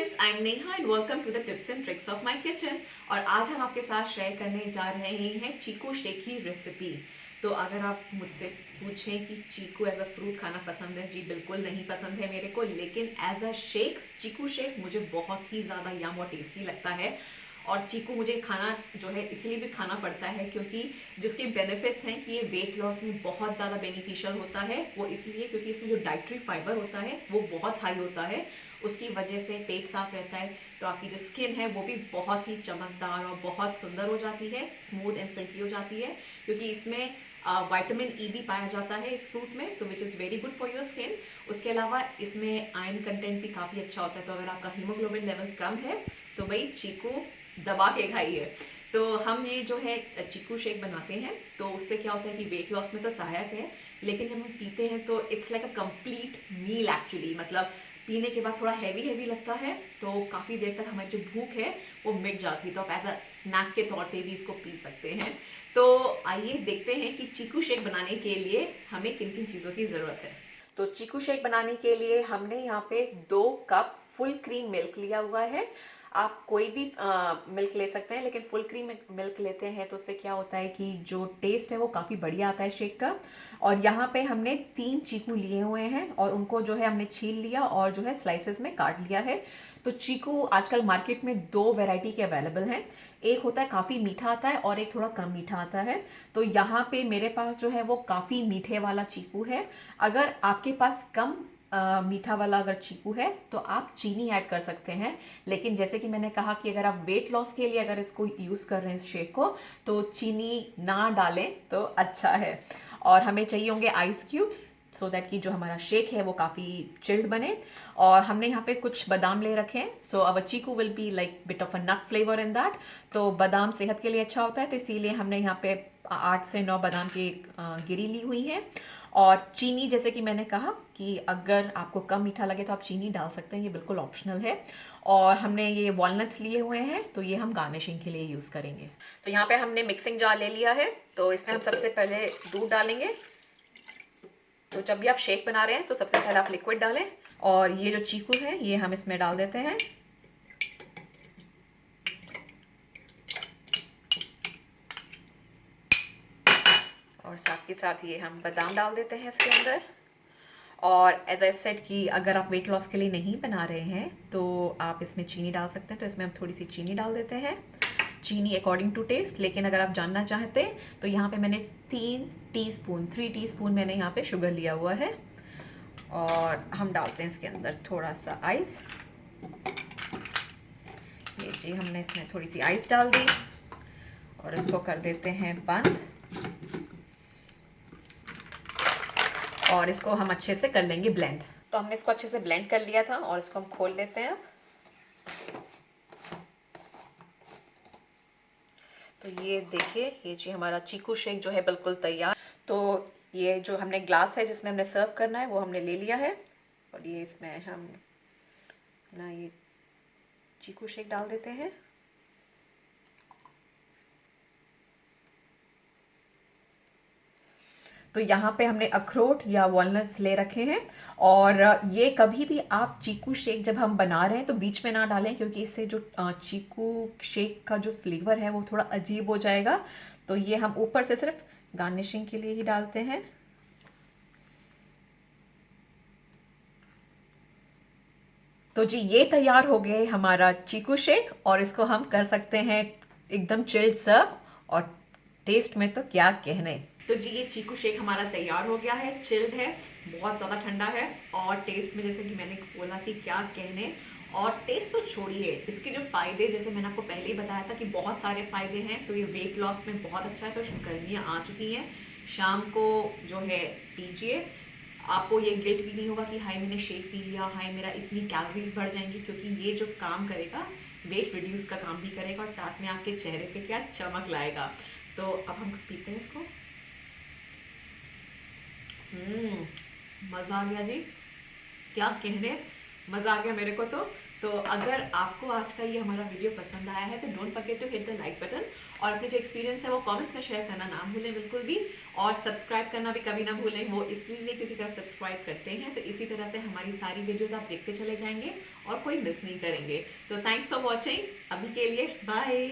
Friends, I am Neha and welcome to the tips and tricks of my kitchen. और आज हम आपके साथ शेयर करने जा रहे हैं चीकू शेक की रेसिपी। तो अगर आप मुझसे पूछें कि चीकू एज अ फ्रूट खाना पसंद है, जी बिल्कुल नहीं पसंद है मेरे को, लेकिन as a shake chikoo shake मुझे बहुत ही ज़्यादा यम और टेस्टी लगता है। और चीकू मुझे खाना जो है इसलिए भी खाना पड़ता है क्योंकि जिसके बेनिफिट्स हैं कि ये वेट लॉस में बहुत ज़्यादा बेनिफिशियल होता है, वो इसलिए क्योंकि इसमें जो डाइट्री फाइबर होता है वो बहुत हाई होता है। उसकी वजह से पेट साफ रहता है, तो आपकी जो स्किन है वो भी बहुत ही चमकदार और बहुत सुंदर हो जाती है, स्मूथ एंड सिल्की हो जाती है, क्योंकि इसमें विटामिन ई भी पाया जाता है इस फ्रूट में, तो which is very good for your skin. उसके अलावा इसमें आयरन कंटेंट भी काफ़ी अच्छा होता है, तो अगर आपका हीमोग्लोबिन लेवल कम है तो भाई चीकू दबा के खाइए। तो हम ये जो है चीकू शेक बनाते हैं, तो उससे क्या होता है कि वेट लॉस में तो सहायक है, लेकिन जब हम पीते हैं तो it's like a complete meal actually. मतलब पीने के बाद थोड़ा हैवी हैवी लगता है, तो काफ़ी देर तक हमारी जो भूख है वो मिट जाती है, तो आप एज अ स्नैक के तौर पे भी इसको पी सकते हैं। तो आइए देखते हैं कि चीकू शेक बनाने के लिए हमें किन किन चीज़ों की ज़रूरत है। तो चीकू शेक बनाने के लिए हमने यहाँ पे 2 कप फुल क्रीम मिल्क लिया हुआ है। आप कोई भी मिल्क ले सकते हैं, लेकिन फुल क्रीम मिल्क लेते हैं तो उससे क्या होता है कि जो टेस्ट है वो काफ़ी बढ़िया आता है शेक का। और यहाँ पे हमने 3 चीकू लिए हुए हैं और उनको जो है हमने छील लिया और जो है स्लाइसेस में काट लिया है। तो चीकू आजकल मार्केट में 2 वैरायटी के अवेलेबल हैं। एक होता है काफ़ी मीठा आता है और एक थोड़ा कम मीठा आता है। तो यहाँ पे मेरे पास जो है वो काफ़ी मीठे वाला चीकू है। अगर आपके पास कम मीठा वाला अगर चीकू है तो आप चीनी ऐड कर सकते हैं, लेकिन जैसे कि मैंने कहा कि अगर आप वेट लॉस के लिए अगर इसको यूज़ कर रहे हैं इस शेक को, तो चीनी ना डालें तो अच्छा है। और हमें चाहिए होंगे आइस क्यूब्स, सो दैट कि जो हमारा शेक है वो काफ़ी चिल्ड बने। और हमने यहाँ पे कुछ बादाम ले रखे हैं, so our chikoo will be like bit of a nut flavour in that. तो बादाम सेहत के लिए अच्छा होता है, तो इसीलिए हमने यहाँ पे 8 से 9 बादाम की गिरी ली हुई है। और चीनी, जैसे कि मैंने कहा कि अगर आपको कम मीठा लगे तो आप चीनी डाल सकते हैं, ये बिल्कुल ऑप्शनल है। और हमने ये वॉलनट्स लिए हुए हैं, तो ये हम गार्निशिंग के लिए यूज़ करेंगे। तो यहाँ पे हमने मिक्सिंग जार ले लिया है, तो इसमें हम सबसे पहले दूध डालेंगे। तो जब भी आप शेक बना रहे हैं तो सबसे पहले आप लिक्विड डालें। और ये जो चीकू है ये हम इसमें डाल देते हैं। और साथ के साथ ये हम बादाम डाल देते हैं इसके अंदर। और एज आई सेड कि अगर आप वेट लॉस के लिए नहीं बना रहे हैं तो आप इसमें चीनी डाल सकते हैं, तो इसमें हम थोड़ी सी चीनी डाल देते हैं, चीनी अकॉर्डिंग टू टेस्ट। लेकिन अगर आप जानना चाहते हैं तो यहाँ पे मैंने 3 टीस्पून मैंने यहाँ पे शुगर लिया हुआ है। और हम डालते हैं इसके अंदर थोड़ा सा आइस। ये जी हमने इसमें थोड़ी सी आइस डाल दी और इसको कर देते हैं बंद। और इसको हम अच्छे से कर लेंगे ब्लेंड। तो हमने इसको अच्छे से ब्लेंड कर लिया था और इसको हम खोल लेते हैं। तो ये देखिए, ये जी हमारा चीकू शेक जो है बिल्कुल तैयार। तो ये जो हमने ग्लास है जिसमें हमने सर्व करना है वो हमने ले लिया है, और ये इसमें हम ना ये चीकू शेक डाल देते हैं। तो यहाँ पे हमने अखरोट या वॉलनट्स ले रखे हैं। और ये कभी भी आप चीकू शेक जब हम बना रहे हैं तो बीच में ना डालें, क्योंकि इससे जो चीकू शेक का जो फ्लेवर है वो थोड़ा अजीब हो जाएगा। तो ये हम ऊपर से सिर्फ गार्निशिंग के लिए ही डालते हैं। तो जी ये तैयार हो गए हमारा चीकू शेक, और इसको हम कर सकते हैं एकदम चिल्ड सर्व। और टेस्ट में तो क्या कहने। तो जी ये चीकू शेक हमारा तैयार हो गया है, चिल्ड है, बहुत ज़्यादा ठंडा है। और टेस्ट में जैसे कि मैंने बोला कि क्या कहने। और टेस्ट तो छोड़िए, इसके जो फ़ायदे जैसे मैंने आपको पहले ही बताया था कि बहुत सारे फ़ायदे हैं। तो ये वेट लॉस में बहुत अच्छा है। तो गर्मियाँ आ चुकी हैं, शाम को जो है पीजिए। आपको ये गिल्ट भी नहीं होगा कि हाय मैंने शेक पी लिया, हाय मेरा इतनी कैलोरीज बढ़ जाएंगी, क्योंकि ये जो काम करेगा वेट रिड्यूस का काम भी करेगा और साथ में आपके चेहरे पे क्या चमक लाएगा। तो अब हम पीते हैं इसको। मज़ा आ गया जी, क्या कहने। मज़ा आ गया मेरे को। तो अगर आपको आज का ये हमारा वीडियो पसंद आया है तो don't forget to hit the like button, और अपने जो एक्सपीरियंस है वो कमेंट्स में शेयर करना ना भूलें बिल्कुल भी, और सब्सक्राइब करना भी कभी ना भूलें, वो इसीलिए क्योंकि अगर आप सब्सक्राइब करते हैं तो इसी तरह से हमारी सारी वीडियोज़ आप देखते चले जाएंगे और कोई मिस नहीं करेंगे। तो थैंक्स फॉर वॉचिंग, अभी के लिए बाय।